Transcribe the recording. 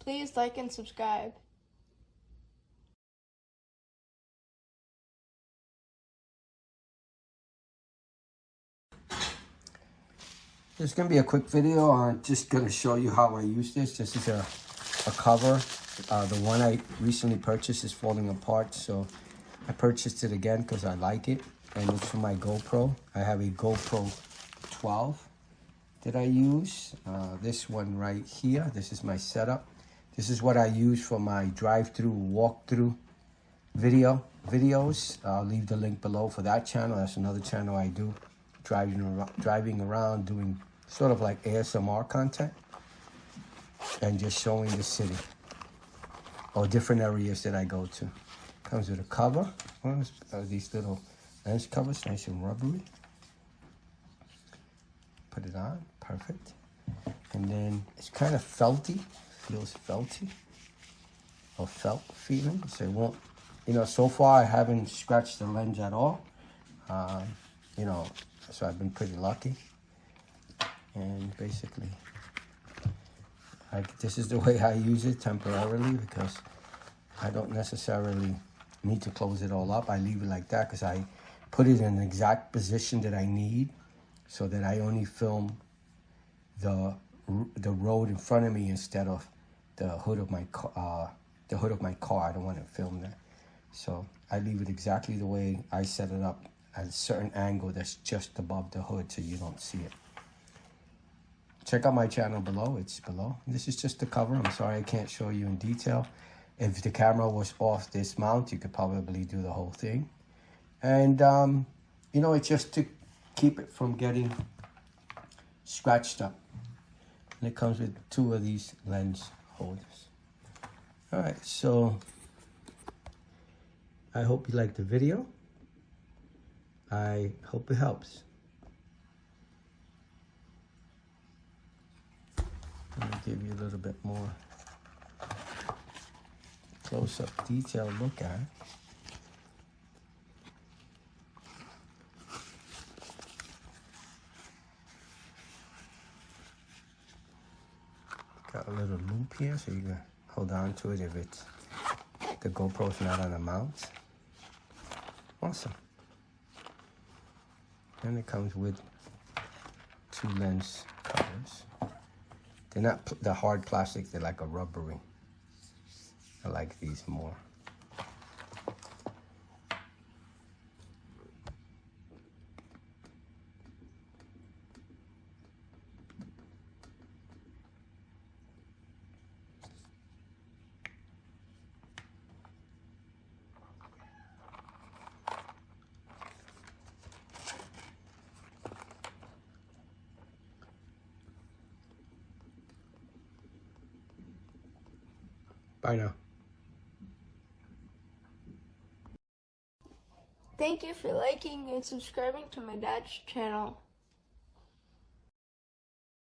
Please like and subscribe. There's going to be a quick video on just going to show you how I use this. This is a cover. The one I recently purchased is falling apart, so I purchased it again because I like it. And it's for my GoPro. I have a GoPro 12 that I use. This one right here, this is my setup. This is what I use for my drive-through, walk-through videos. I'll leave the link below for that channel. That's another channel I do. Driving around doing sort of like ASMR content and just showing the city or different areas that I go to. Comes with a cover. These little lens covers, nice and rubbery. Put it on, perfect. And then it's kind of felty, feels felty or felt feeling. So it won't, so far I haven't scratched the lens at all. So I've been pretty lucky. And basically, this is the way I use it temporarily because I don't necessarily need to close it all up. I leave it like that because I put it in the exact position that I need so that I only film the road in front of me instead of the hood of my car. I don't want to film that. So I leave it exactly the way I set it up at a certain angle that's just above the hood so you don't see it. Check out my channel below. It's below. This is just the cover. I'm sorry I can't show you in detail. If the camera was off this mount, you could probably do the whole thing. And, it's just to keep it from getting scratched up. And it comes with 2 of these lens holders. All right, so I hope you liked the video. I hope it helps. Let me give you a little bit more close-up detailed look at it. Got a little loop here so you can hold on to it if the GoPro's not on a mount. Awesome. And it comes with 2 lens covers. They're not the hard plastic, they're like a rubbery. I like these more. Bye now. Thank you for liking and subscribing to my dad's channel.